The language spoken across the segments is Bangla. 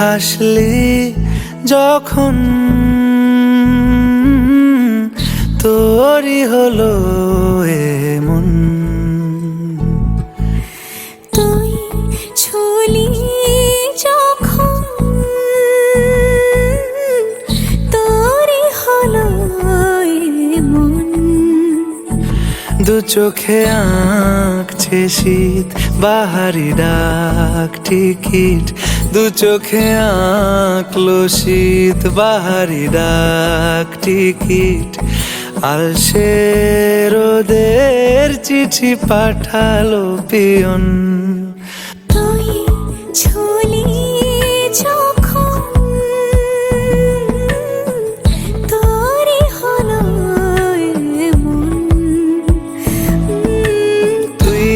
হাসলি যখন তোরই হলো এমন। তুই ছুলি যখন তোরই হলো এমন। দু চোখে আঁকছে শীত বাহারি ডাক টিকিট, দু চোখে আঁকলো শীত বাহারি ডাক টিকিট। আলসে রোদের চিঠি পাঠালো পিয়ন। তুই ছুলি যখন তোরই হলো এমন। তুই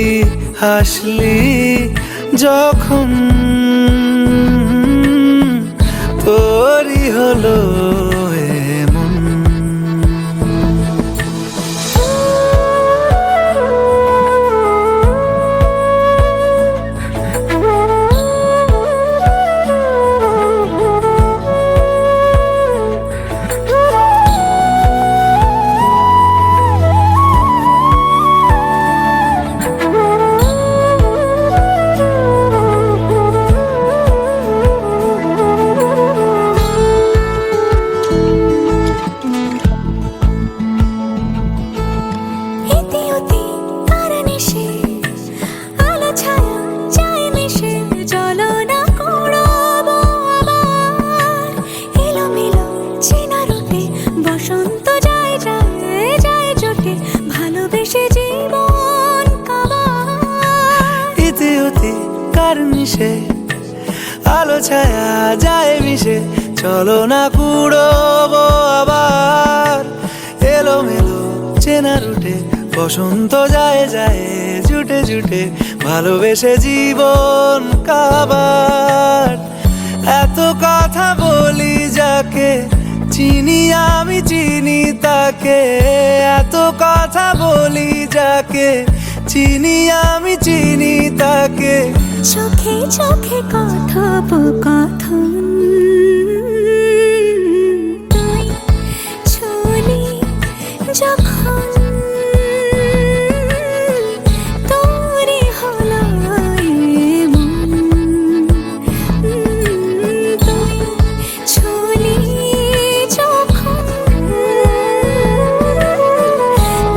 হাসলি যখন তোরই হলো এমন। আলো ছায়া যায় মিশে, চলো না কুড়োবো আবার। এলোমেলো চেনা রুটে বসন্ত যায় যায় জুটে জুটে, ভালোবেসে জীবন কাবার। এত কথা বলি যাকে চিনি আমি চিনি তাকে, এত কথা বলি যাকে চিনি আমি চিনি তাকে। চোখে চোখে কথোপকথন, তুই ছুলি যখন তোরই হলো এমন। তুই ছুলি যখন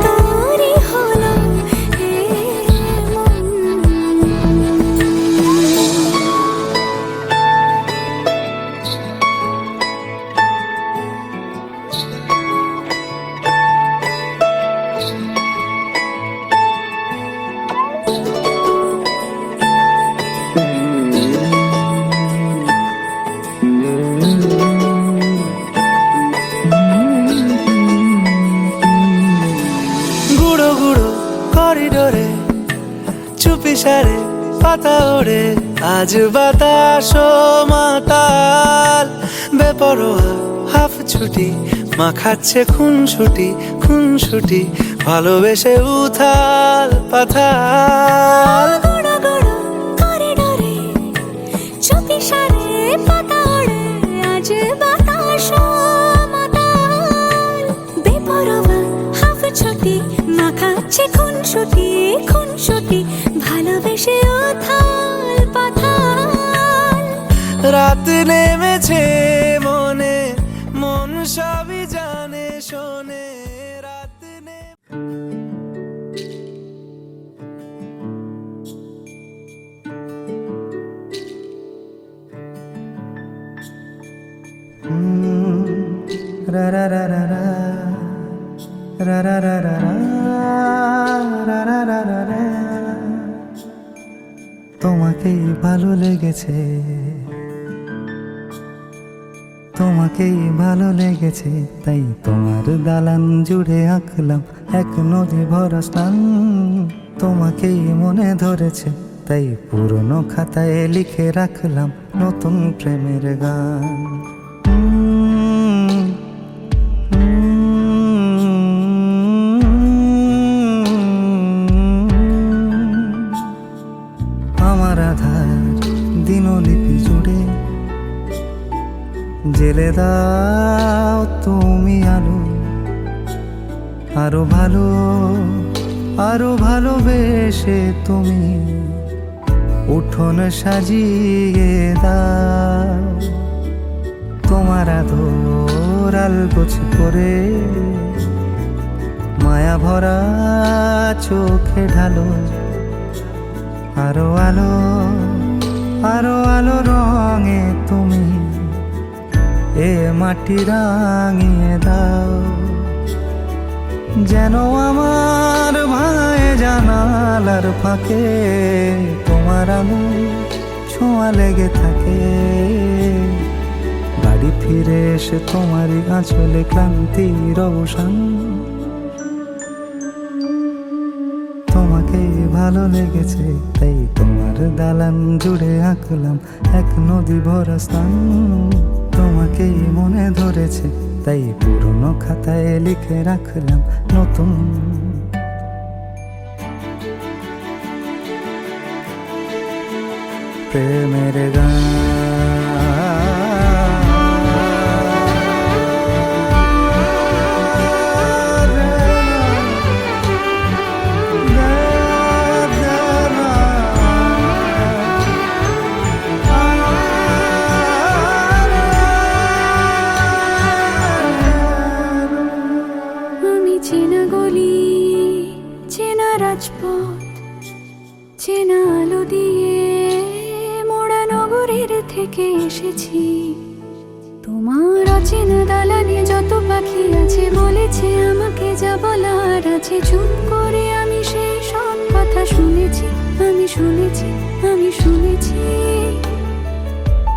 তোরই হলো এমন। গুঁড়ো গুঁড়ো করিডোরে চুপি সারে পাতা ওড়ে, আজ বাতাস মাতাল বেপরোয়া হাফ ছুটি মাখাচ্ছে খুনসুটি খুনসুটি, ভালোবেসে উথাল পাথাল। গুঁড়ো গুঁড়ো করিডোরে চুপি সারে পাতা ওড়ে, আজ বাতাস মাতাল বেপরোয়া হাফ ছুটি মাখাচ্ছে খুনসুটি খুনসুটি, ভালোবেসে উথাল পাথাল। রাত নেমেছে মনে, মন সবই জানে শোনে। রাত রা রা রা রা রা রা রা রা রা রা রা রা রা রা। তোমাকেই ভালো লেগেছে, তোমাকেই ভালো লেগেছে, তাই তোমার দালান জুড়ে আঁকলাম এক নদী ভরা স্নান। তোমাকেই মনে ধরেছে, তাই পুরনো খাতায় লিখে রাখলাম নতুন প্রেমের গান। আমার আধার দিনলিপি জুড়ে জেলে দাও তুমি আলো, আরো ভালো, আরো ভালোবেসে তুমি উঠোন সাজিয়ে দাও। তোমার আদর আলগোছ করে মায়া ভরা চোখে ঢালো, আরো আলো, আরো আলো রঙে তুমি এ মাটি রাঙিয়ে দাও। যেন আমার ভাঙে জানালার ফাঁকে তোমার আলো ছোঁয়া লেগে থাকে। বাড়ি ফিরে এসে তোমারই আঁচলে ক্লান্তির অবসান। তোমাকে ভালো লেগেছে তাই তোমার দালান জুড়ে আঁকলাম এক নদী ভরা স্থান। তোমাকেই মনে ধরেছে তাই পুরনো খাতায় লিখে রাখলাম নতুন। প্রেমের গান চেনা গলি, চেনা রাজপথ, চেনা আলো দিয়ে মোড়া নগরের থেকে এসেছি। তোমার অচেনা দালানে যত পাখি আছে বলেছে আমাকে যা বলার আছে। চুপ করে আমি সেই সব কথা শুনেছি, আমি শুনেছি, আমি শুনেছি।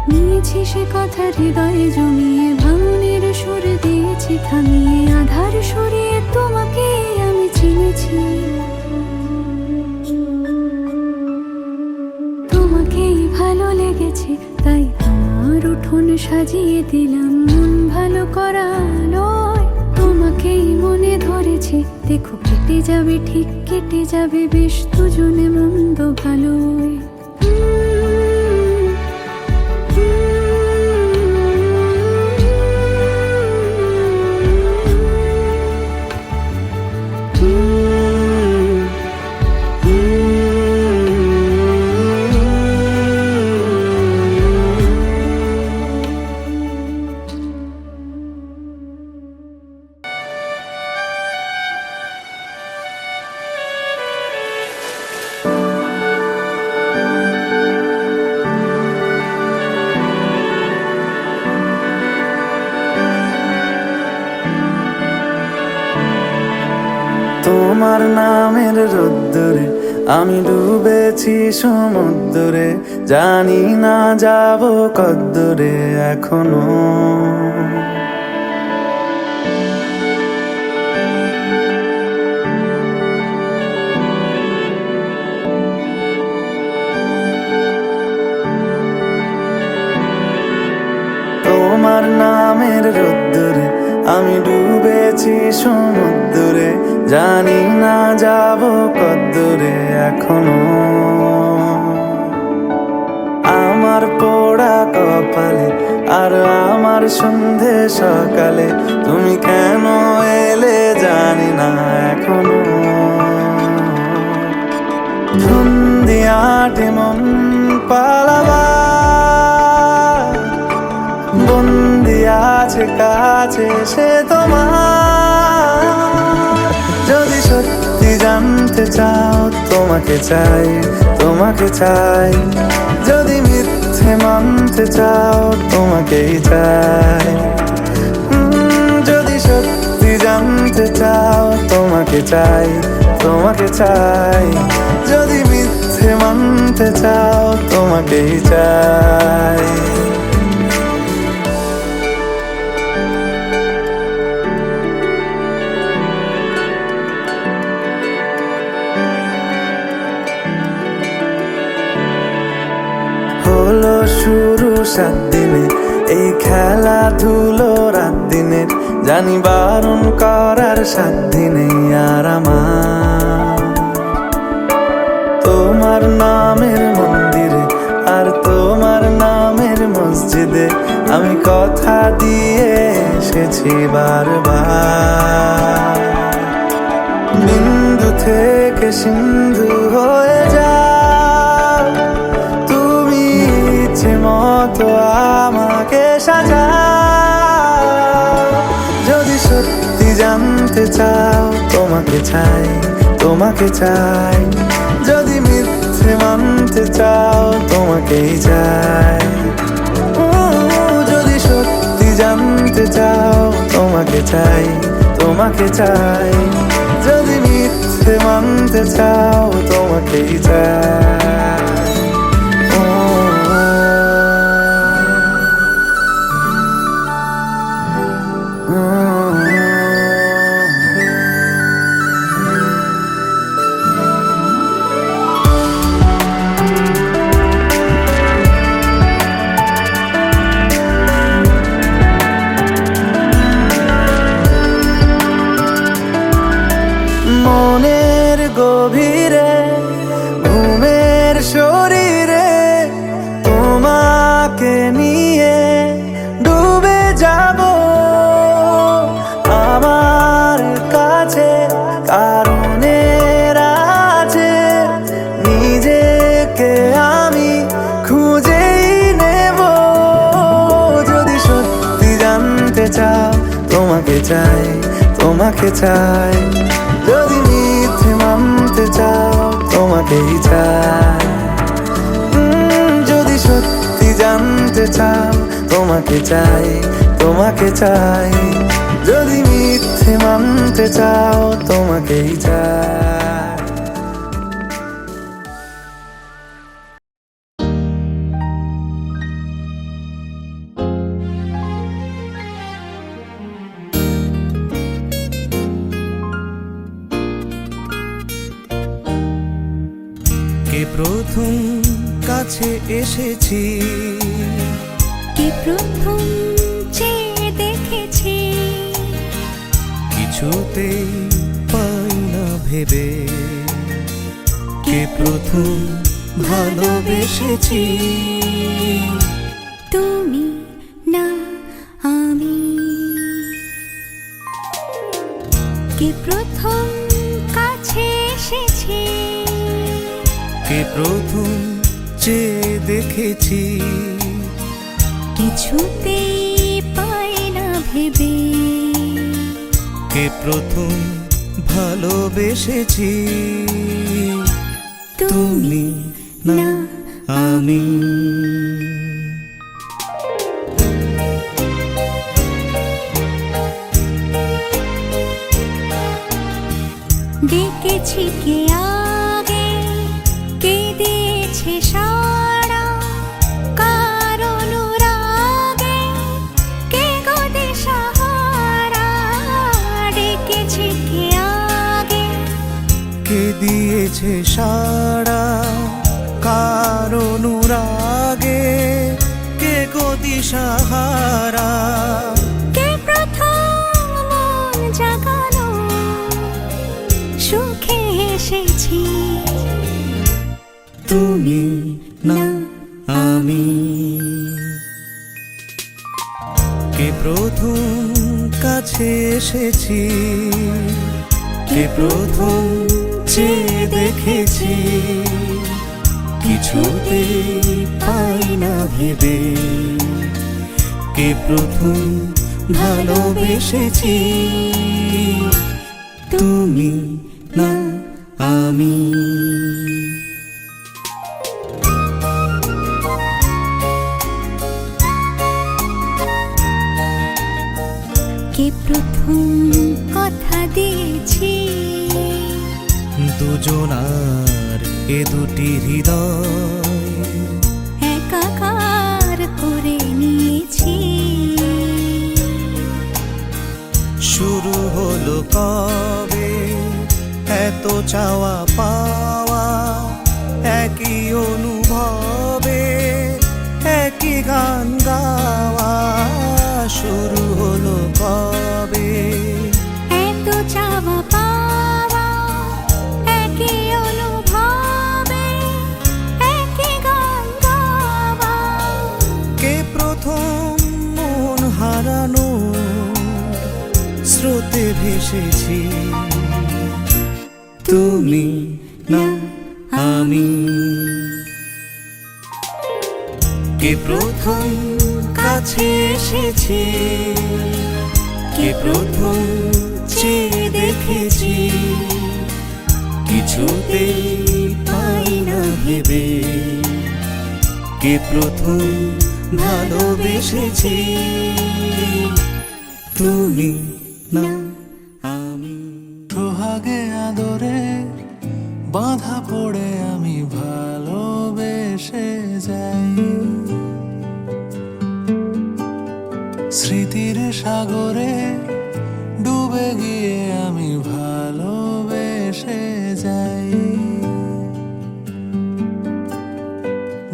নিয়েছি সে কথা হৃদয়ে জমিয়ে, ভাঙনের সুর দিয়েছি থামিয়ে, আধার সরিয়ে তোমাকে আমি চিনেছি। তোমাকেই ভালো লেগেছে তাই তোমার উঠোন সাজিয়ে দিলাম মন ভালো করা নয়। তোমাকেই মনে ধরেছে দেখো কেটে যাবে, ঠিক কেটে যাবে বেশ দুজনে মন্দ ভালোই। তোমার নামের রোদ্দুরে আমি ডুবেছি সমুদ্রে, জানি না যাব কদ্দুরে এখনো। তোমার নামের রোদ্দুরে আমি ডুবেছি সমুদ্রে, জানি না যাব কদ্দুরে এখনো। আমার পোড়া কপালে আর আমার সন্ধে সকালে তুমি কেন এলে জানি না এখনো। ধুন্দিয়াটে মন পালাবার বন্দি আছে কাছে সে তোমার। যদি সত্যি জানতে চাও তোমাকে চাই, তোমাকে চাই। যদি মিথ্যে মানতে চাও তোমাকেই চাই। যদি সত্যি জানতে চাও তোমাকে চাই, তোমাকে চাই। যদি মিথ্যে মানতে চাও তোমাকেই চাই। হলো শুরু 7 দিনে এই খেলাধুলো রাত দিনের, জানি বারণ করার সাধ্য নেই আর আমার। তোমার নামের মন্দিরে আর তোমার নামের মসজিদে মসজিদে আমি কথা দিয়ে এসেছি বারবার। বিন্দু থেকে সিন্ধু হয়ে যাও তুমি, ইচ্ছে মতো আমাকে সাজাও। যদি সত্যি জানতে চাও তোমাকে চাই, তোমাকে চাই। যদি মিথ্যে মানতে চাও তোমাকেই চাই। যদি সত্যি জানতে চাও তোমাকে চাই, তোমাকে চাই। যদি মিথ্যে মানতে চাও তোমাকেই চাই। মনের গভীরে ঘুমের শরীরে তোমাকে নিয়ে ডুবে যাব। আমার কাছে কারণের আছে, নিজেকে আমি খুঁজেই নেব। যদি সত্যি জানতে চাও তোমাকে চাই, তোমাকে চাই। যদি মিথ্যে মানতে চাও তোমাকেই চাই। যদি সত্যি জানতে চাও তোমাকে চাই, তোমাকে চাই। যদি মিথ্যে মানতে চাও তোমাকেই চাই। কে প্রথম কাছে এসেছি, কে প্রথম চেয়ে দেখেছি, কিছুতেই পাই না ভেবে। কে প্রথম ভালোবেসেছি, তুমি না আমি। কে প্রথম কাছে এসেছি, কে প্রথম চেয়ে দেখেছি, কিছুতেই পাই না ভেবে। কে প্রথম ভালোবেসেছি, তুমি না আমি। ডেকেছি কে আগে, কে দিয়েছে সাড়া, কার অনুরাগে কে গো দিশাহারা। ডেকেছি কে আগে, কে দিয়েছে সাড়া, কার অনুরাগে কে গো দিশাহারা। কে প্রথম মন জাগালো, সুখে এসেছি, তুমি না আমি। কে প্রথম কাছে এসেছি, কে প্রথম চেয়ে দেখেছি, কিছুতেই পাই না ভেবে। কে প্রথম ভালোবেসেছি, তুমি না আমি। কে প্রথম কথা দিয়েছি, দুজনার এ দুটি হৃদয় একাকার করে নিয়েছি। শুরু হলো কবে এত চাওয়া পাওয়া, একই অনুভবে একই গান গাওয়া। শুরু হলো কবে এত চাওয়া পাওয়া, একই অনুভবে একই গান গাওয়া। কে প্রথম ভেসেছি, তুমি না আমি। কে প্রথম কাছে এসেছি, কে প্রথম চেয়ে দেখেছি, কিছুতেই পাই না ভেবে, কে প্রথম ভালোবেসেছি, তুমি না আমি। সোহাগে আদরে বাঁধা পড়ে আমি ভালোবেসে যাই, স্মৃতির সাগরে ডুবে গিয়ে আমি ভালোবেসে যাই।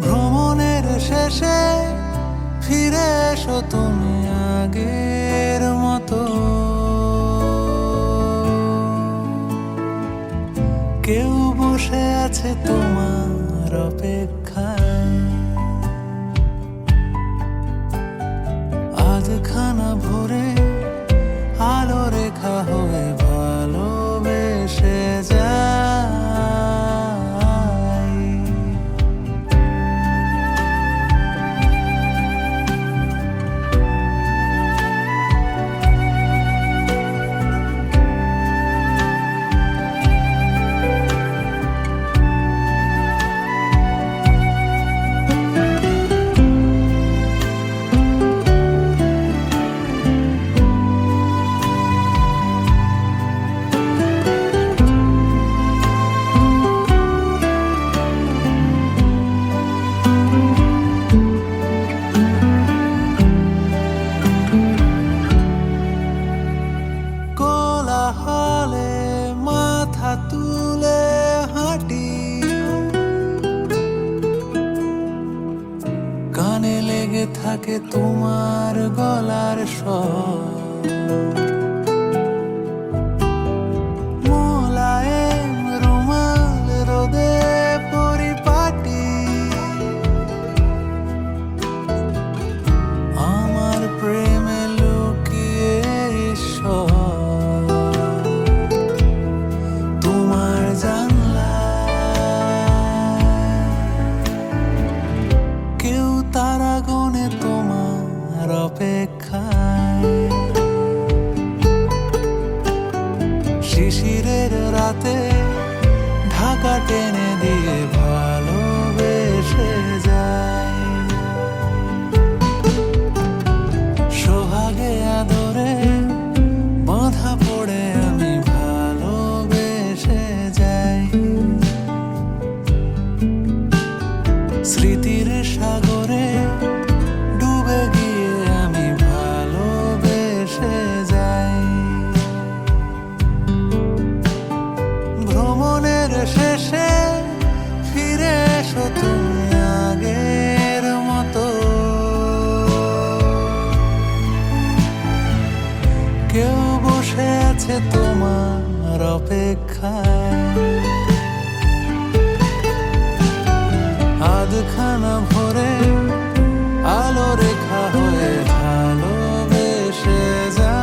ভ্রমণের শেষে ফিরে এসো তুমি আগের মতো, কেউ বসে আছে তোমার অপেক্ষায়, আধখানা ভরে আলো রেখা হয়ে ভালোবেসে যাই। কোলাহলে মাথা তুলে হাঁটি, কানে লেগে থাকে তোমার গলার স্বর, মোলায়েম রুমাল রোদে পরিপাটি, আমার প্রেমে লুকিয়ে ঈশ্বর, তোমার জানলায় কেউ তারা গনে তোমার অপেক্ষায়, শিশিরের রাতে ঢাকা টেনে দিয়ে ভালোবেসে যাই, সোহাগে আদরে বাঁধা পড়ে আমি ভালোবেসে যাই, স্মৃতির সাগরে ডুবে গিয়ে আমি ভালোবেসে যাই। ভ্রমণের শেষে ফিরে এসো তুমি আগের মতো, কেউ বসে আছে তোমার অপেক্ষায়, আধখানা ভরে আলো রেখা হয়ে ভালোবেসে যাই।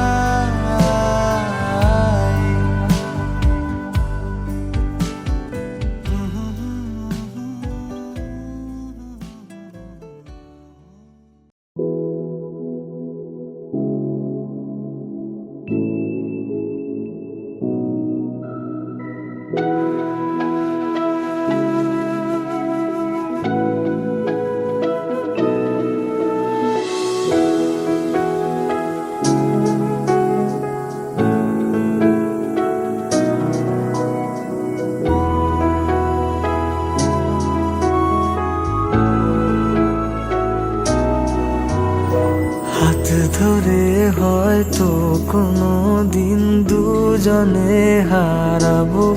হাত ধরে হয়তো কোনো দিন দুজনে হারাবো,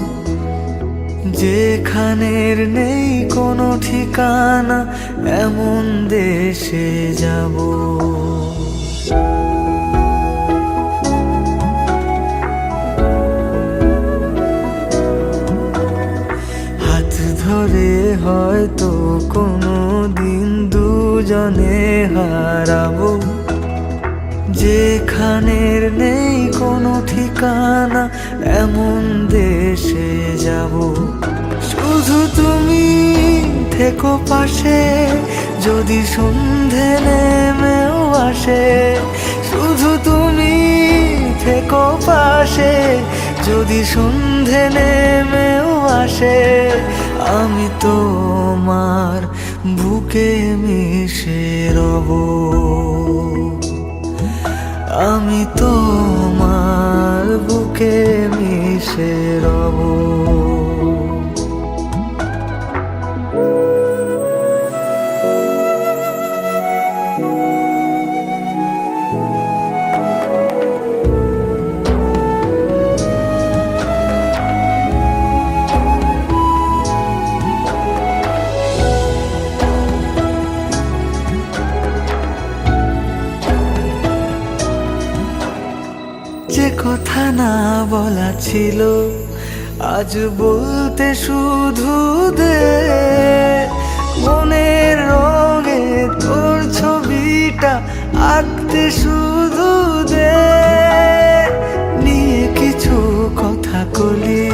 যেখানের নেই কোনো ঠিকানা এমন দেশে যাব। হাত ধরে হয়তো কোনো দিন দুজনে হারাবো, যেখানের নেই কোনো ঠিকানা, এমন দেশে যাব। শুধু তুমি থেকো পাশে, যদি সন্ধে নেমেও আসে। শুধু তুমি থেকো পাশে, যদি সন্ধে নেমেও আসে। আমি তোমার বুকে মিশে রব, আমি তোমার বুকে মিশে রব। যে কথা না বলা ছিল, আজ বলতে শুধু দে। মনের রঙে তোর ছবিটা আঁকতে শুধু দে। নিয়ে কিছু কথা কলি,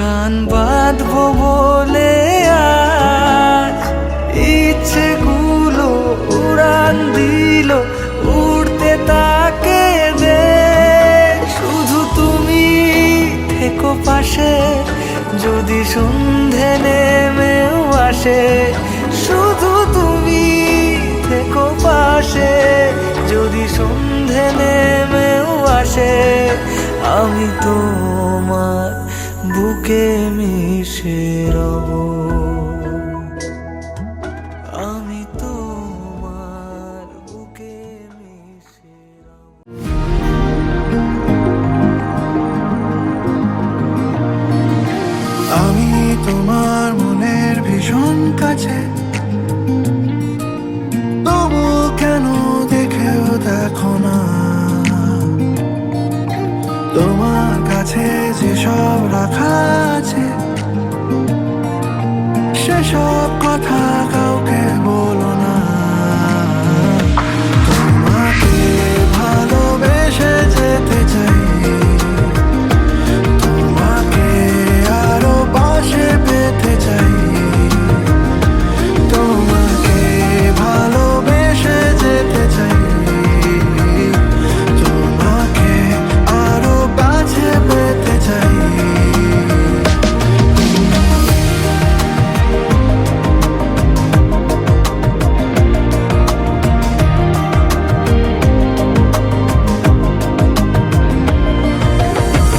গান বাঁধবো বলে আজ। ইচ্ছেগুলো উড়ান দিল, উড়তে তাকে দে। শুধু তুমি থেকো পাশে, যদি সন্ধে নেমেও আসে। শুধু তুমি থেকো পাশে, যদি সন্ধে নেমেও আসে। আমি তোমার বুকে মিশে রব, আমি তোমার বুকে মিশে রব। আমি তোমার মনের ভীষণ কাছে, তবু কেন দেখেও দেখো না। তোমার কাছে যেসব রাখা আছে, সেসব কথা কাউকে বলো না। তোমাকে ভালোবেসে যেতে চাই, তোমাকে আরো পাশে পেতে চাই। তোমাকে ভালোবেসে যেতে চাই, তোমাকে আরো কাছে পেতে চাই।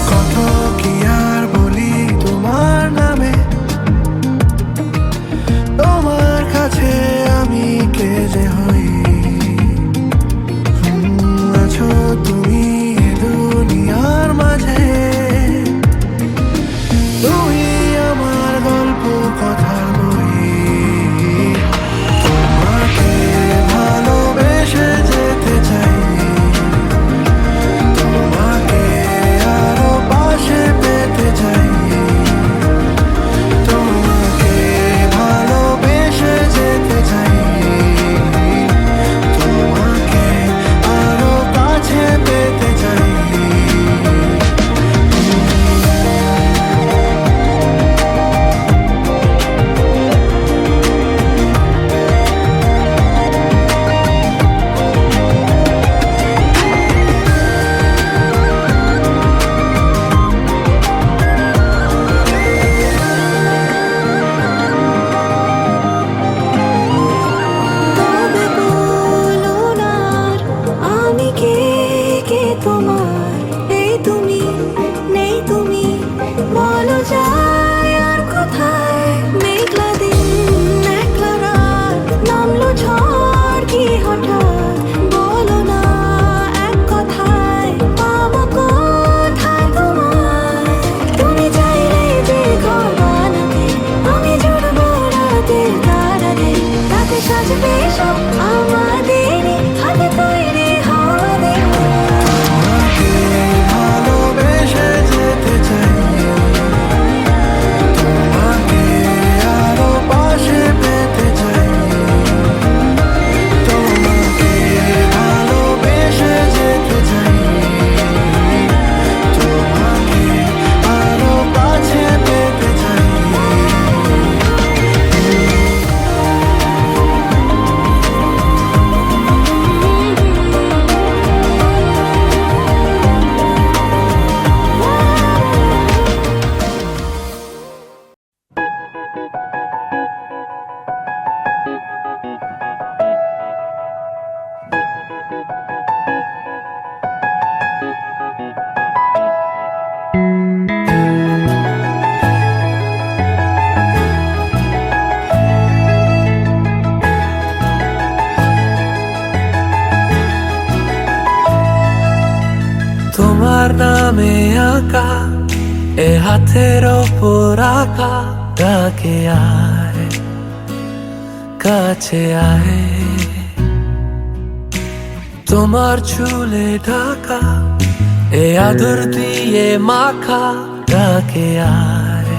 কত কি আর বলি তোমার নামে, তোমার কাছে আমি কে যে হই। আছো তুমি এ দুনিয়ার মাঝে, তুমি আমার গল্প কথার বই। তোমাকে ভালোবেসে যেতে চাই, তোমাকে আরো পাশে পেতে চাই। তোমাকে ভালোবেসে যেতে চাই, তোমাকে আরো কাছে পেতে চাই। তবে বলো না আর আমি কে, কে তোমার। এই তুমি, নেই তুমি, বলো যায় আর কোথায়। মেঘলা দিন একলা রাত, নামলো ঝড় কি হঠাৎ। বলো না এক কথায়, পাবো কোথায় তোমায়। তুমি চাইলে যে ঘর বানাতে, আমি জুড়বো রাতের তারাতে। তাতে সাজবে সব আমাদেরই হাতে তৈরি হওয়া দেহ। তোমাকে তোমার নামে আঁকা এ হাতের ওপর আঁকা ডাকে আয় কাছে আয়, তোমার চুলে ঢাকা এ আদর দিয়ে মাখা ডাকে আয়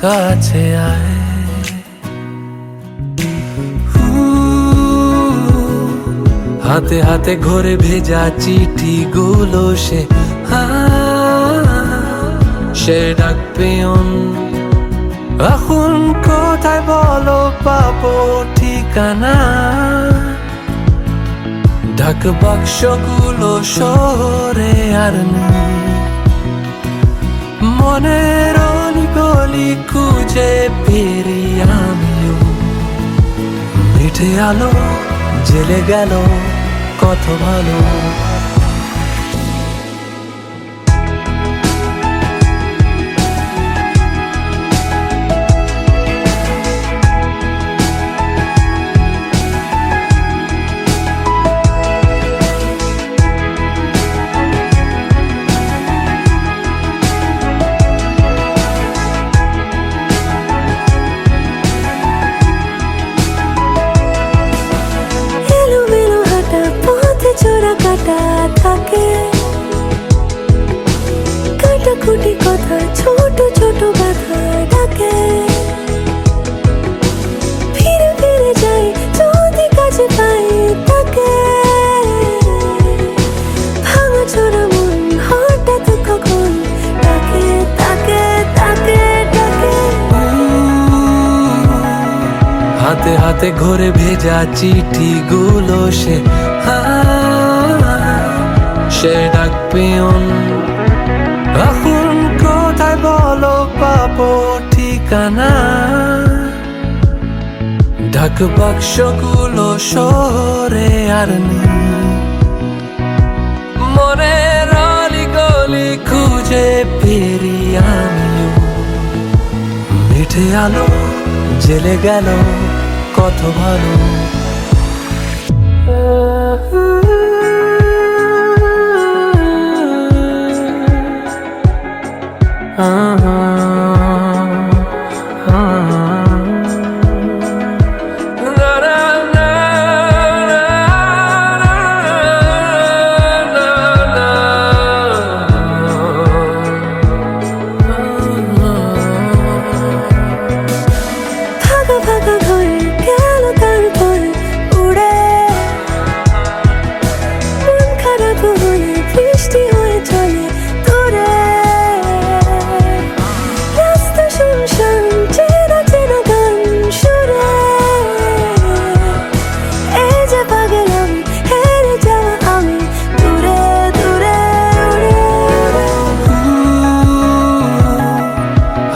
কাছে আয়। হাতে হাতে ঘরে ভেজা চিঠি গুলো সে ডাক পেয়ন, এখন কোথায় বলো পাবো ঠিকানা? ঢাক বাক্সগুলো শহরে আর নেই, মনের অলিগলি খুঁজে ফিরি আমিও। মিঠে আলো জেলে গেল কত ভালো। চোরা কাটা থাকে কাটাকুটি কথা ছোট ছোট ব্যথা ডাকে, ফিরে ফিরে যাই যদি কাছে পাই তাকে। ভাঙা চোরা মন হঠাৎ কখন ডাকে তাকে তাকে ডাকে। হাতে হাতে ঘরে ভেজা চিঠি গুলো সে ডাক পেয়ন, এখন কোথায় বলো পাবো ঠিকানা? ঢাক বাক্সগুলো শহরে আর নেই, মনের অলিগলি খুঁজে ফিরি আমিও। মিঠে আলো জেলে গেল কত ভালো।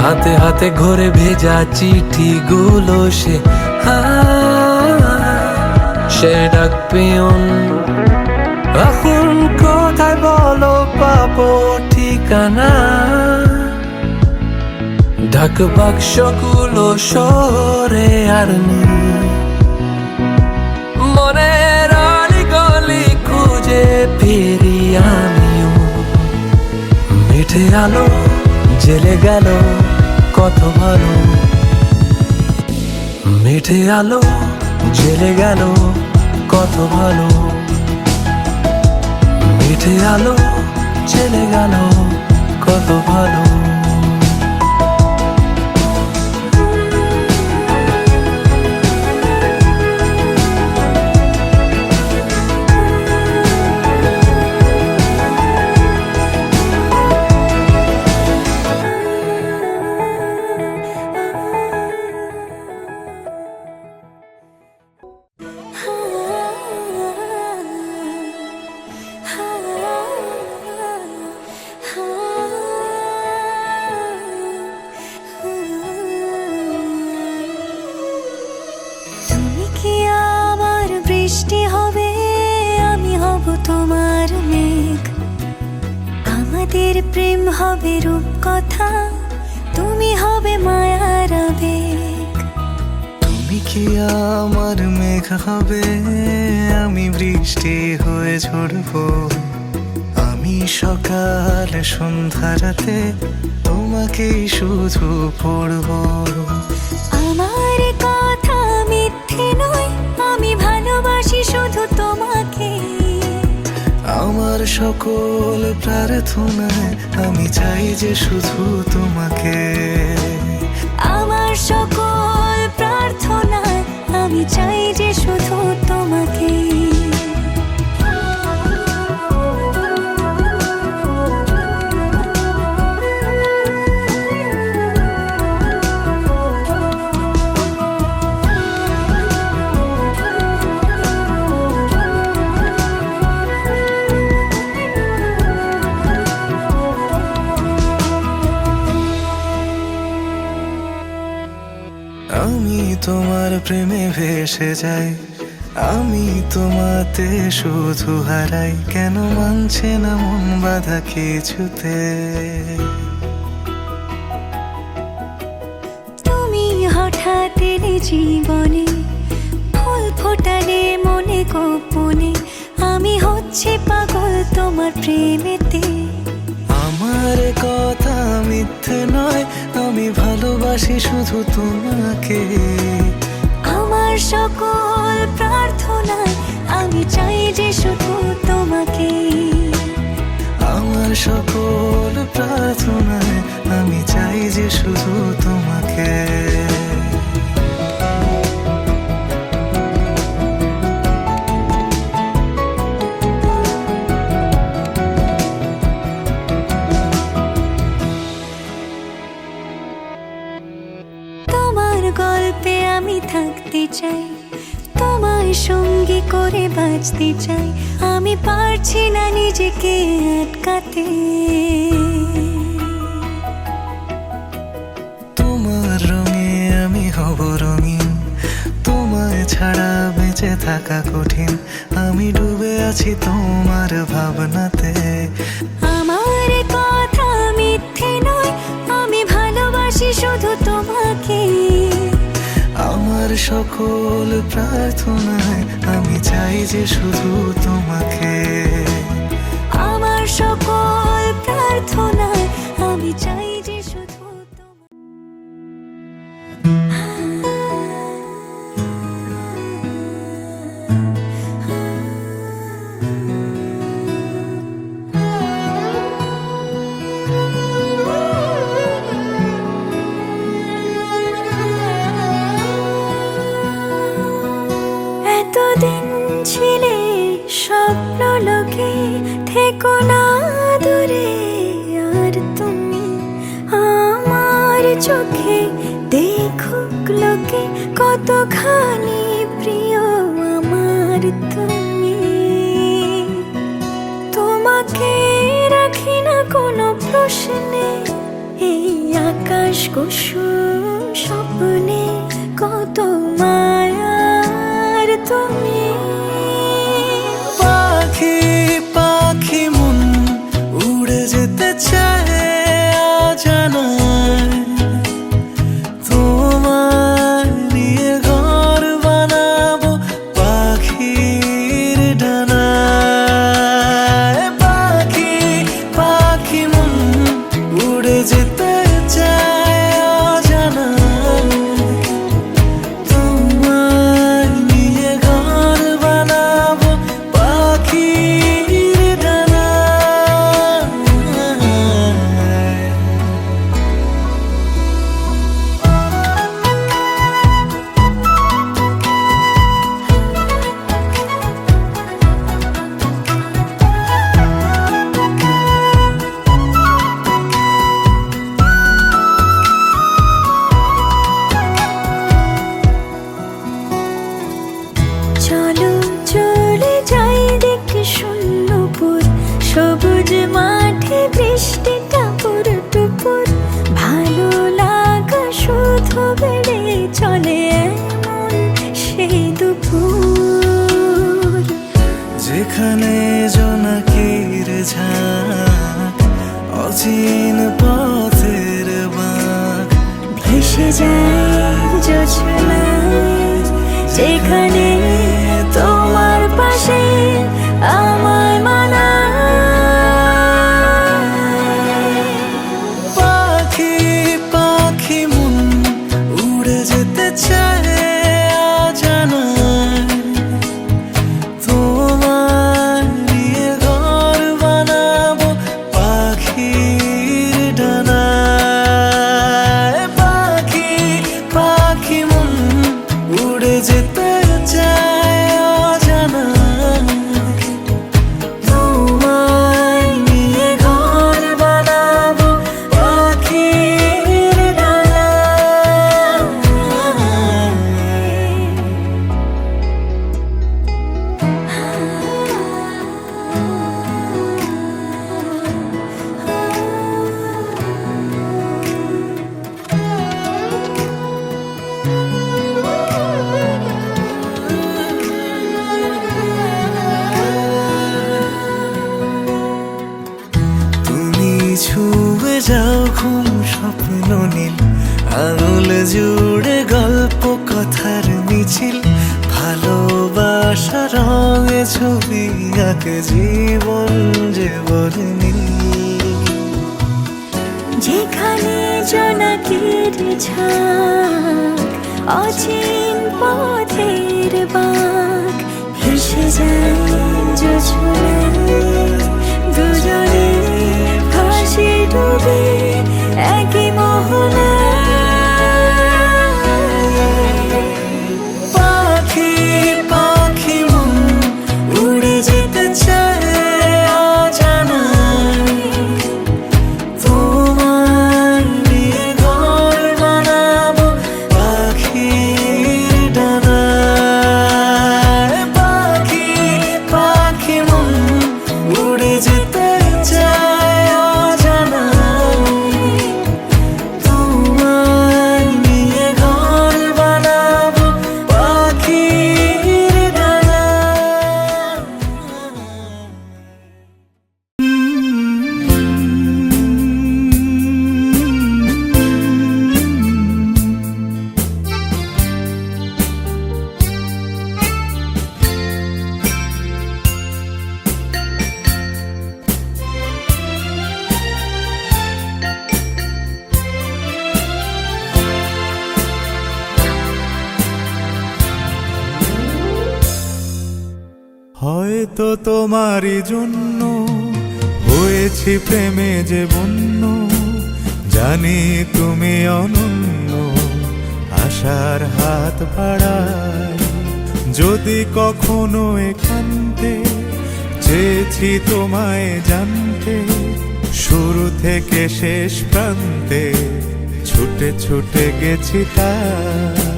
হাতে হাতে ঘরে ভেজা চিঠি গুলো সে ডাক পেয়ন, এখন কোথায় বলো পাবো ঠিকানা? ঢাক বাক্সগুলো শহরে আর নেই, মনের অলিগলি খুঁজে ফিরি আমিও। মিঠে আলো জেলে গেল কত ভালো। মিঠে আলো জেলে গেল কত ভালো। মিঠে আলো জেলে গেল কত ভালো। আমাদের প্রেম হবে রূপকথা, তুমি হবে মায়ার আবেগ। তুমি কি আমার মেঘ হবে, আমি বৃষ্টি হয়ে ঝরবো। আমি সকাল সন্ধ্যা রাতে তোমাকেই শুধু পড়ব। আমার কথা মিথ্যে নয়, আমি ভালোবাসি শুধু তোমাকে। আমার সকল প্রার্থনায় আমি চাই যে শুধু তোমাকে। আমার সকল প্রার্থনায় আমি চাই যে শুধু তোমাকে। আমি তোমার প্রেমে ভেসে যাই, আমি তোমাতে শুধু হারাই। কেন মানছে না মন বাধা কিছুতে? তুমি হঠাৎ এলে জীবনে, ফুল ফোটালে মনে গোপনে। আমি হচ্ছে পাগল তোমার প্রেমেতে। আমার কথা মিথ্যে নয়, আমি ভালোবাসি শুধু তোমাকে। আমার সকল প্রার্থনায় আমি চাই যে শুধু তোমাকে। আমার সকল প্রার্থনায় আমি চাই যে শুধু তোমাকে। তোমার গল্পে আমি থাকতে চাই, তোমায় সঙ্গী করে বাঁচতে চাই। আমি পারছি না নিজেকে আটকাতে। তোমার রঙে আমি হব রঙিন, তোমায় ছাড়া বেঁচে থাকা কঠিন। আমি ডুবে আছি তোমার ভাবনাতে। আমার কথা মিথ্যে নয়, আমি ভালোবাসি শুধু তোমাকে। আমার সকল প্রার্থনায় আমি চাই যে শুধু তোমাকে। আমার সকল প্রার্থনায় আমি চাই যে শুধু এতদিন ছিলে স্বপ্ন লোকে, থেকো না দূরে আর তুমি। আমার চোখে দেখুক লোকে কতখানি প্রিয় আমার তুমি। তোমাকে রাখি না কোনো প্রশ্নে, এই আকাশ কুসুম স্বপ্নে কত মায়ার তুমি। পাখি পাখি মন উড়ে যেতে চায় অজানায়, তোমায় নিয়ে ঘর বানাবো পাখির ডানায়। পাখি পাখি মন উড়ে যেতে চায় অজানায়, তোমায় নিয়ে ঘর বানাবো পাখির ডানায়। চলো চলে যাই দেখে শূন্যপুর, সবুজ মাঠে বৃষ্টি টাপুর টুপুর। ভালো লাগা শুধু বেড়ে চলে এমন সেই দুপুর। যেখানে জোনাকির ঝাঁক, অচিন পথের বাঁক, ভেসে যায় জোছনায়, যেখানে তোমার পাশে আমায় মানায়। ছুঁয়ে যাও ঘুম স্বপ্ন নীল, আঙুল জুড়ে গল্প কথার মিছিল, ভালোবাসা রঙে ছবি আঁকে জীবন যে বলে নীল। যেখানে জোনাকির ঝাঁক, অচিন পথের বাঁক, ভেসে যায় জোছনায়, দুজনে ভাসি ডুবে একই মোহনায়। পাখি পাখি মন উড়ে যেতে চায় অজানায়, তোমার নিয়ে ঘর বানাবো পাখির ডানায়। পাখি পাখি মন উড়ে যেতে চায় অজানায়, তোমার নিয়ে ঘর বানাবো পাখির ডানায়। হয়তো তোমারই জন্য হয়েছি প্রেমে যে বন্য, জানি তুমি অনন্য, আশার হাত বাড়াই। যদি কখনো একান্তে চেয়েছি তোমায় জানতে, শুরু থেকে শেষ প্রান্তে ছুটে ছুটে গেছি তাই।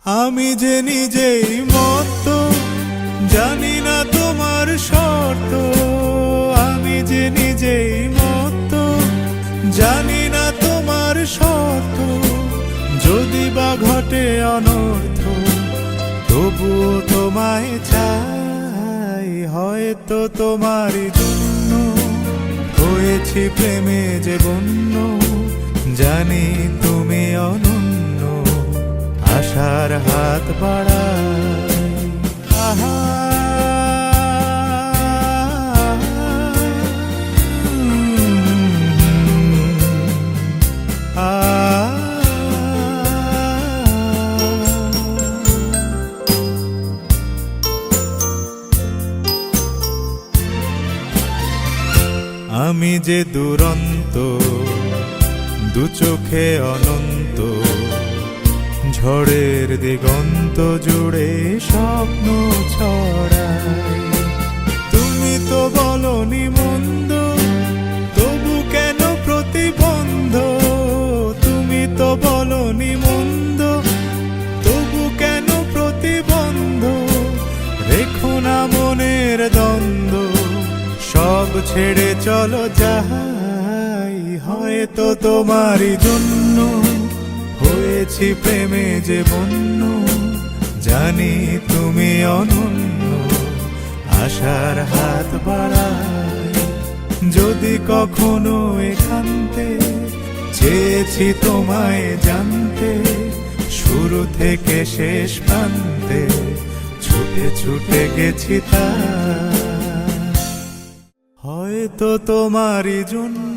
আমি যে নিজেই মত, জানি না তোমার শর্ত। আমি যে নিজেই মত, জানি না তোমার শর্ত। যদি বা ঘটে অনর্থ, তবুও তোমায় চাই। হয়তো তোমারই জন্য হয়েছি প্রেমে যে বন্য, জানি তুমি অনন্য, আশার হাত বাড়াই। আহা আমি যে দুরন্ত, দু চোখে অনন্ত, ঝড়ের দিগন্ত জুড়ে স্বপ্ন ছড়াই। তুমি তো বলনি মন্দ, তবু কেন প্রতিবন্ধ? তুমি তো বলনি মন্দ, তবু কেন প্রতিবন্ধ? রেখো না মনের দ্বন্দ্ব, সব ছেড়ে চলো যাই। হয়তো তোমারই জন্য হয়েছি প্রেমে যে বন্য, জানি তুমি অনন্য, আশার হাত বাড়াই। যদি কখনো একান্তে চেয়েছি তোমায় জানতে, শুরু থেকে শেষ প্রান্তে ছুটে ছুটে গেছি তাই। হয়তো তোমারই জন্য